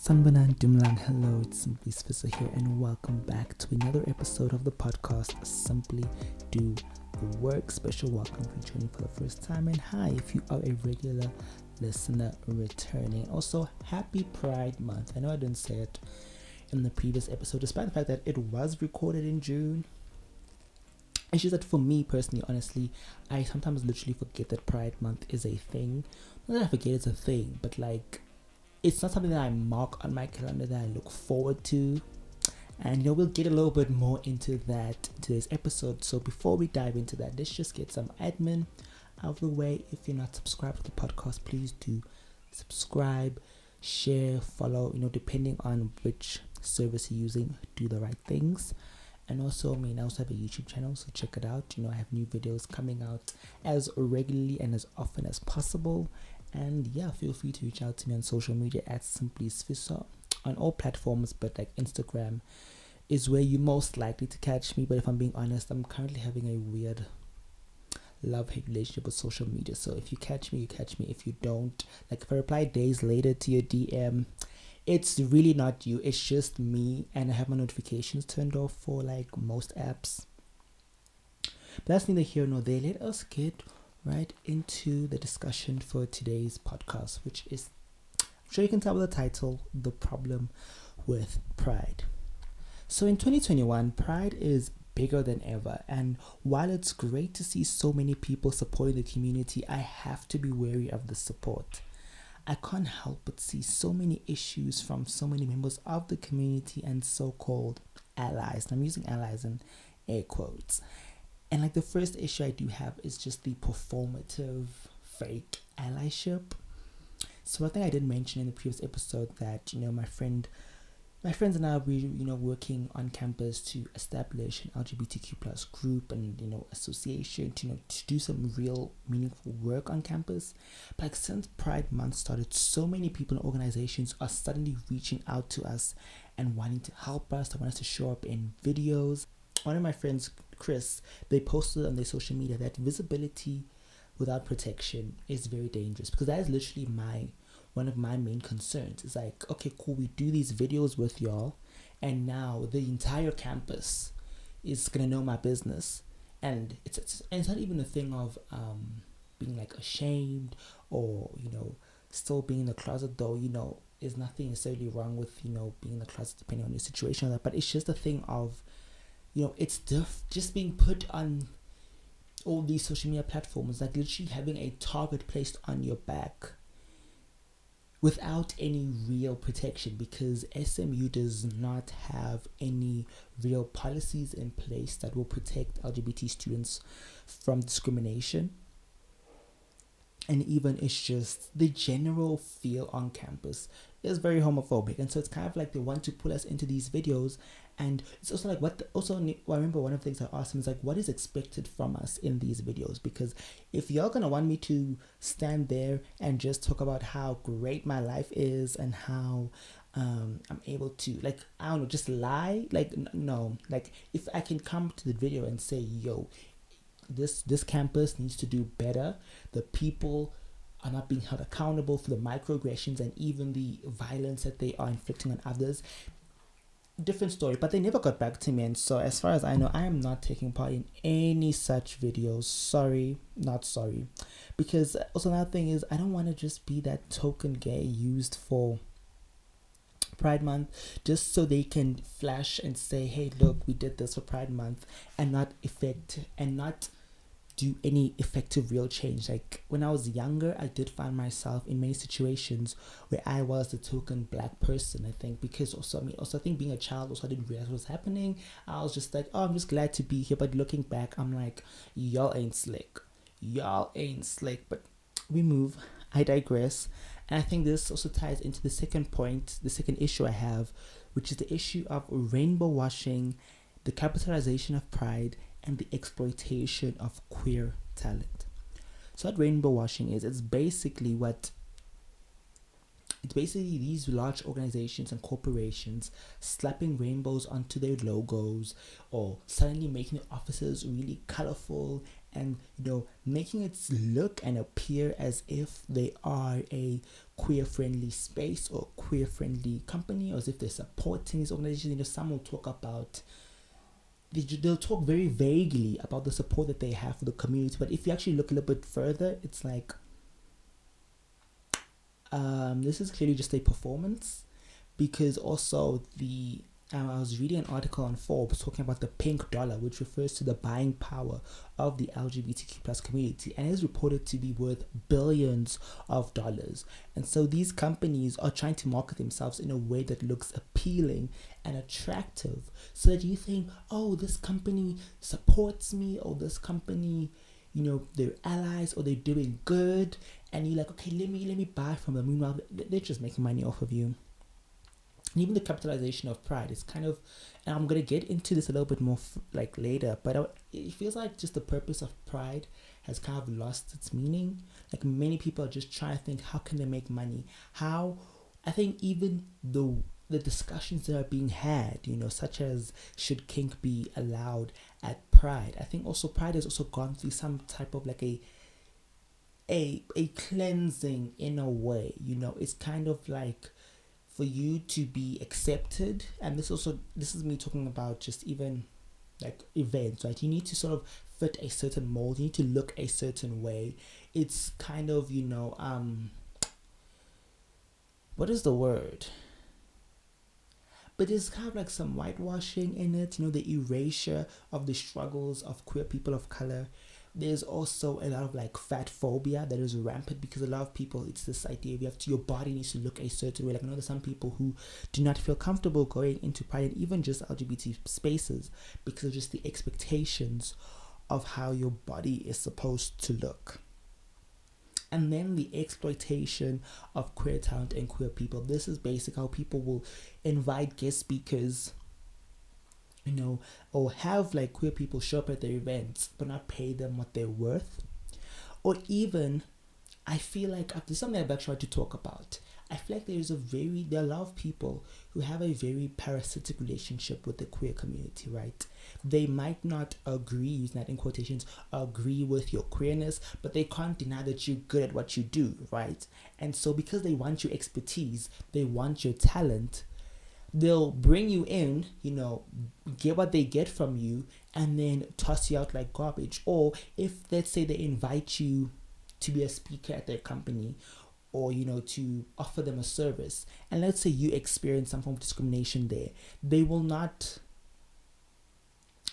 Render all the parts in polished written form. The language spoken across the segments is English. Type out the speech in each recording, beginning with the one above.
Sanbanan Dumlang, hello, it's Simply Spencer here, and welcome back to another episode of the podcast Simply Do the Work. Special welcome for joining for the first time, and hi if you are a regular listener returning. Also, happy Pride Month. I know I didn't say it in the previous episode, despite the fact that it was recorded in June. It's just that for me personally, honestly, I sometimes literally forget that Pride Month is a thing. Not that I forget it's a thing, but it's not something that I mark on my calendar that I look forward to. And we'll get a little bit more into that in today's episode. So before we dive into that, let's just get some admin out of the way. If you're not subscribed to the podcast, please do subscribe, share, follow, depending on which service you're using, do the right things. And also, I also have a YouTube channel, so check it out. I have new videos coming out as regularly and as often as possible. And yeah, feel free to reach out to me on social media at Simply Svisser on all platforms, but Instagram is where you're most likely to catch me. But if I'm being honest, I'm currently having a weird love-hate relationship with social media. So if you catch me, you catch me. If you don't, if I reply days later to your DM, it's really not you. It's just me, and I have my notifications turned off for most apps. But that's neither here nor there. Let us get right into the discussion for today's podcast, which is, I'm sure you can tell by the title, The Problem with Pride. So in 2021, Pride is bigger than ever, and while it's great to see so many people supporting the community, I have to be wary of the support. I can't help but see so many issues from so many members of the community and so-called allies. And I'm using allies in air quotes. And the first issue I do have is just the performative fake allyship. So I think I did mention in the previous episode that, my friends and I are working on campus to establish an LGBTQ plus group and, association to do some real meaningful work on campus. But since Pride Month started, so many people and organizations are suddenly reaching out to us and wanting to help us. They want us to show up in videos. One of my friends, Chris, they posted on their social media that visibility without protection is very dangerous, because that is literally one of my main concerns. It's okay, cool, we do these videos with y'all, and now the entire campus is gonna know my business, and it's not even a thing of being ashamed or still being in the closet, though there's nothing necessarily wrong with being in the closet depending on your situation or that, but it's just a thing of it's just being put on all these social media platforms, literally having a target placed on your back without any real protection, because SMU does not have any real policies in place that will protect LGBT students from discrimination. And even it's just the general feel on campus is very homophobic, and so it's kind of they want to pull us into these videos. And it's also I remember one of the things I asked him is what is expected from us in these videos, because if y'all gonna want me to stand there and just talk about how great my life is and how I'm able to I don't know, just lie, no, if I can come to the video and say, yo, this campus needs to do better, the people are not being held accountable for the microaggressions and even the violence that they are inflicting on others, different story. But they never got back to me, and so as far as I know, I am not taking part in any such videos. Sorry, not sorry. Because also another thing is, I don't want to just be that token gay used for Pride Month just so they can flash and say, hey, look, we did this for Pride Month, and not do any effective real change. When I was younger, I did find myself in many situations where I was the token black person, I think, because I think being a child also, I didn't realize what was happening. I was just oh, I'm just glad to be here. But looking back, I'm y'all ain't slick, but we move. I digress. And I think this also ties into the second issue I have, which is the issue of rainbow washing, the capitalization of pride, and the exploitation of queer talent. So what rainbow washing is, it's basically what it's basically these large organizations and corporations slapping rainbows onto their logos, or suddenly making the offices really colorful, and making it look and appear as if they are a queer friendly space or queer friendly company, or as if they're supporting these organizations. Some will talk about, they'll talk very vaguely about the support that they have for the community, but if you actually look a little bit further, it's like, this is clearly just a performance. Because also I was reading an article on Forbes talking about the pink dollar, which refers to the buying power of the LGBTQ plus community, and is reported to be worth billions of dollars. And so these companies are trying to market themselves in a way that looks appealing and attractive, so that you think, oh, this company supports me, or this company, they're allies, or they're doing good, and you're like, okay, let me buy from them. Meanwhile, they're just making money off of you. And even the capitalization of pride is kind of, and I'm going to get into this a little bit more later, but it feels like just the purpose of pride has kind of lost its meaning. Like, many people are just trying to think, how can they make money? I think even the discussions that are being had, such as, should kink be allowed at pride? I think also pride has also gone through some type of like a cleansing in a way. It's kind of like, for you to be accepted, and this is me talking about just even like events, right? You need to sort of fit a certain mold, you need to look a certain way. It's kind of, what is the word? But there's kind of like some whitewashing in it, the erasure of the struggles of queer people of color. There's also a lot of like fat phobia that is rampant, because a lot of people, it's this idea your body needs to look a certain way. Like, I know there's some people who do not feel comfortable going into pride and even just LGBT spaces because of just the expectations of how your body is supposed to look. And then the exploitation of queer talent and queer people. This is basically how people will invite guest speakers, or have like queer people show up at their events but not pay them what they're worth. Or even, I feel like, there's something I've tried to talk about. I feel like there are a lot of people who have a very parasitic relationship with the queer community, right? They might not agree, using that in quotations, agree with your queerness, but they can't deny that you're good at what you do, right? And so because they want your expertise, they want your talent, they'll bring you in, get what they get from you, and then toss you out like garbage. Or if, let's say, they invite you to be a speaker at their company, or, to offer them a service, and let's say you experience some form of discrimination there, they will not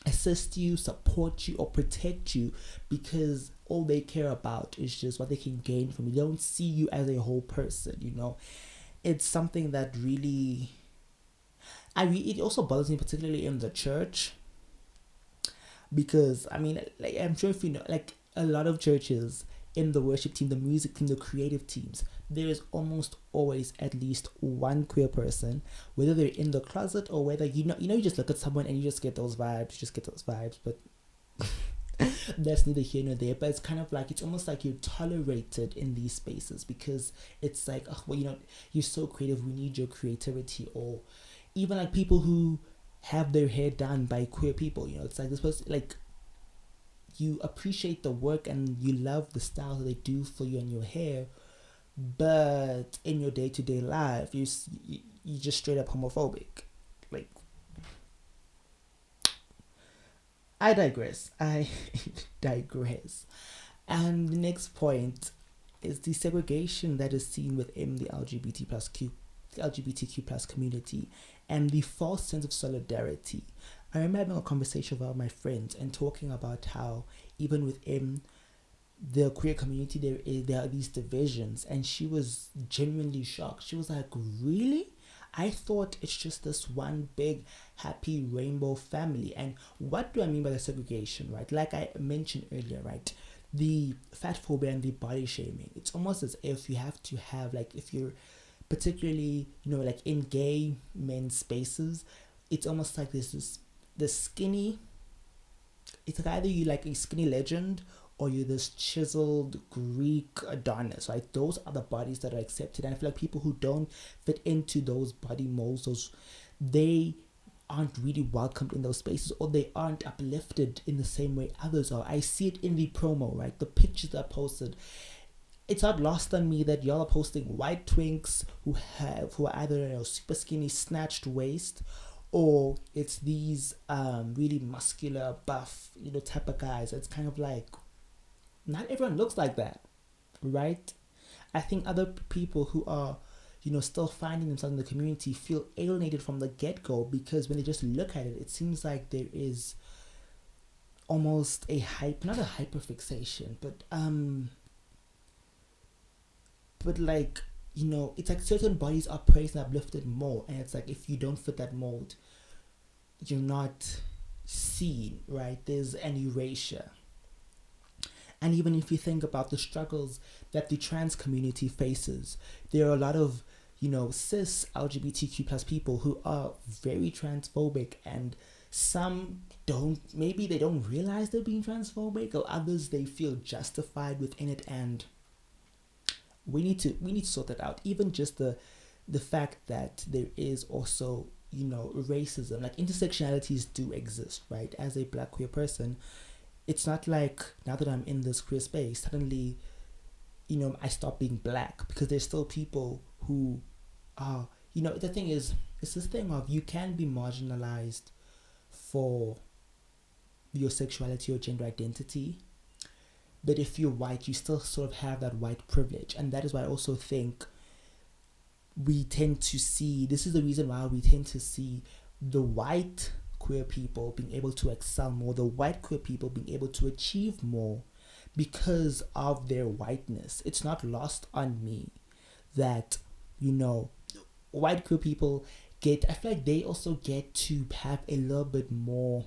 assist you, support you, or protect you, because all they care about is just what they can gain from you. They don't see you as a whole person, It's something that really... it also bothers me, particularly in the church, because, I'm sure if you know, like, a lot of churches, in the worship team, the music team, the creative teams, there is almost always at least one queer person, whether they're in the closet or whether, you just look at someone and you just get those vibes, but that's neither here nor there. But it's kind of like, it's almost like you're tolerated in these spaces, because it's like, oh, well, you're so creative, we need your creativity. Or even like people who have their hair done by queer people, it's like this person, like, you appreciate the work and you love the style that they do for you and your hair, but in your day-to-day life, you just straight up homophobic. Like, I digress. And the next point is the segregation that is seen within the LGBTQ plus community, and the false sense of solidarity. I remember having a conversation with my friends and talking about how even within the queer community there are these divisions, and she was genuinely shocked. She was like, really? I thought it's just this one big happy rainbow family. And what do I mean by the segregation, right? Like I mentioned earlier, right? The fat phobia and the body shaming. It's almost as if you have to have, like, if you're particularly, like in gay men's spaces, it's almost like there's the skinny, it's like either you like a skinny legend or you're this chiseled Greek Adonis, right? Those are the bodies that are accepted. And I feel like people who don't fit into those body molds, they aren't really welcomed in those spaces, or they aren't uplifted in the same way others are. I see it in the promo, right? The pictures that are posted. It's not lost on me that y'all are posting white twinks who are either super skinny, snatched waist, or it's these really muscular, buff, type of guys. It's kind of like not everyone looks like that, right? I think other people who are still finding themselves in the community feel alienated from the get-go, because when they just look at it, it seems like there is almost not a hyperfixation, but like, it's like certain bodies are praised and uplifted more, and it's like if you don't fit that mold, you're not seen, right? There's an erasure. And even if you think about the struggles that the trans community faces, there are a lot of cis LGBTQ plus people who are very transphobic, and some maybe they don't realize they're being transphobic, or others they feel justified within it, and we need to sort that out. Even just the fact that there is also racism, like intersectionalities do exist, right? As a Black queer person, it's not like now that I'm in this queer space, suddenly I stop being Black, because there's still people who are, the thing is, it's this thing of you can be marginalized for your sexuality or gender identity, but if you're white, you still sort of have that white privilege. And that is why I also think we tend to see, this is the reason why we tend to see the white queer people being able to excel more, the white queer people being able to achieve more because of their whiteness. It's not lost on me that, white queer people I feel like they also get to have a little bit more,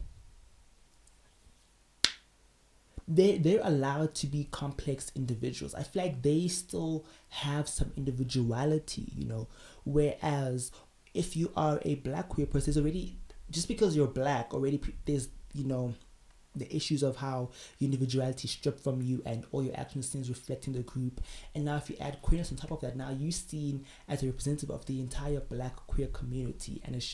they're allowed to be complex individuals. I feel like they still have some individuality, whereas if you are a Black queer person, there's already, just because you're Black, already there's, the issues of how your individuality is stripped from you and all your actions things reflecting the group. And now if you add queerness on top of that, now you're seen as a representative of the entire Black queer community, and it's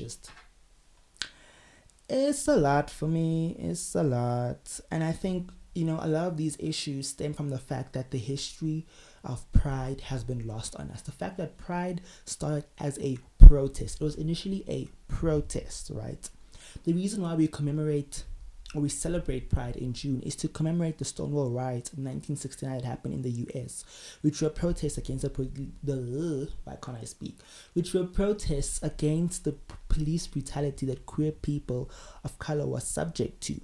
a lot for me. It's a lot. And I think, a lot of these issues stem from the fact that the history of Pride has been lost on us. The fact that Pride started as a protest. It was initially a protest, right? The reason why we celebrate Pride in June is to commemorate the Stonewall riots in 1969 that happened in the US, which were protests against which were protests against the police brutality that queer people of color were subject to.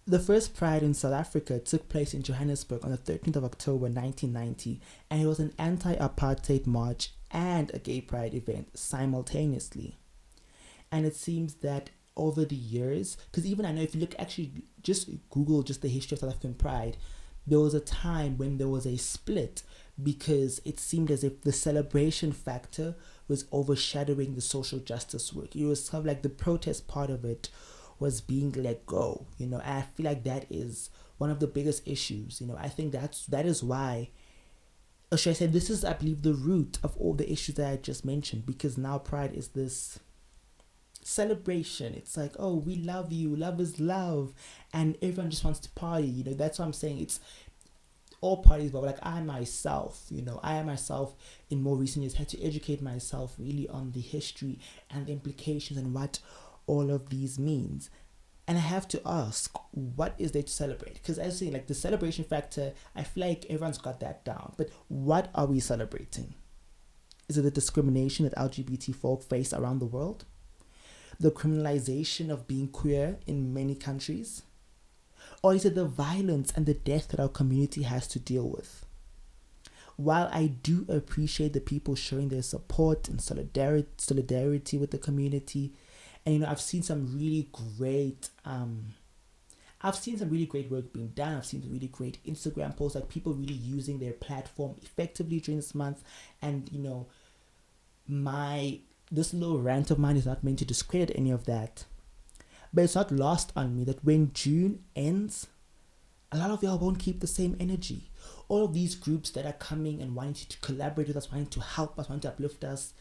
The first Pride in South Africa took place in Johannesburg on the 13th of October 1990, and it was an anti-apartheid march and a gay pride event simultaneously. And it seems that over the years, because even I know if you look, actually just Google just the history of South African Pride, there was a time when there was a split, because it seemed as if the celebration factor was overshadowing the social justice work. It was kind of like the protest part of it was being let go, and I feel like that is one of the biggest issues. I think that is why, or should I say, this is, I believe, the root of all the issues that I just mentioned, because now Pride is this celebration. It's like, oh, we love you, love is love, and everyone just wants to party. That's what I'm saying. It's all parties, but like I myself in more recent years had to educate myself really on the history and the implications and what all of these means. And I have to ask, what is there to celebrate? Because as I say, like the celebration factor, I feel like everyone's got that down, but what are we celebrating? Is it the discrimination that LGBT folk face around the world? The criminalization of being queer in many countries? Or is it the violence and the death that our community has to deal with? While I do appreciate the people showing their support and solidarity with the community, and I've seen some really great work being done. I've seen some really great Instagram posts, like people really using their platform effectively during this month. And this little rant of mine is not meant to discredit any of that, but it's not lost on me that when June ends, a lot of y'all won't keep the same energy. All of these groups that are coming and wanting to collaborate with us, wanting to help us, wanting to uplift us,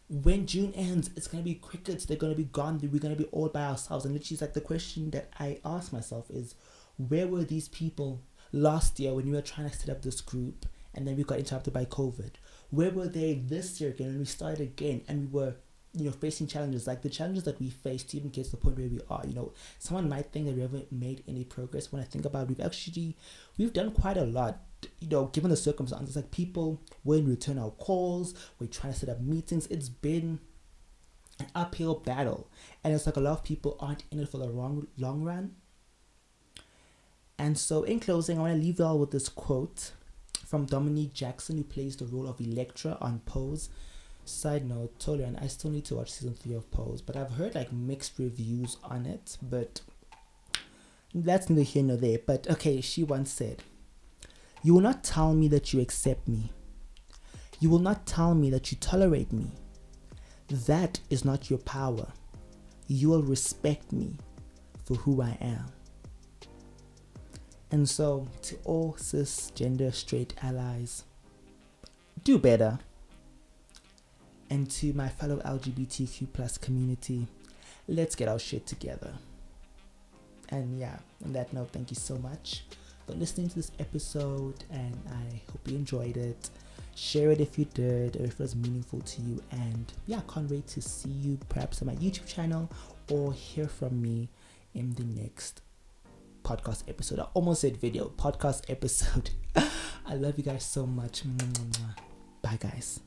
when June ends, it's going to be crickets. They're going to be gone. We're going to be all by ourselves. And literally, it's like the question that I ask myself is, where were these people last year when we were trying to set up this group and then we got interrupted by COVID? Where were they this year again when we started again and we were, facing challenges like the challenges that we faced to even get to the point where we are? Someone might think that we haven't made any progress. When I think about it, we've done quite a lot, given the circumstances. Like, people wouldn't return our calls. We're trying to set up meetings. It's been an uphill battle. And it's like a lot of people aren't in it for the long run. And so in closing, I want to leave you all with this quote from Dominique Jackson, who plays the role of Elektra on Pose. Side note, totally, and I still need to watch season 3 of Pose, but I've heard like mixed reviews on it, but that's neither here nor there. But okay, she once said, "You will not tell me that you accept me. You will not tell me that you tolerate me. That is not your power. You will respect me for who I am." And so, to all cisgender straight allies, do better. And to my fellow LGBTQ plus community, let's get our shit together. And yeah, on that note, thank you so much for listening to this episode, and I hope you enjoyed it. Share it if you did, or if it was meaningful to you. And yeah, can't wait to see you perhaps on my YouTube channel or hear from me in the next podcast episode. I almost said video, podcast episode. I love you guys so much. Bye guys.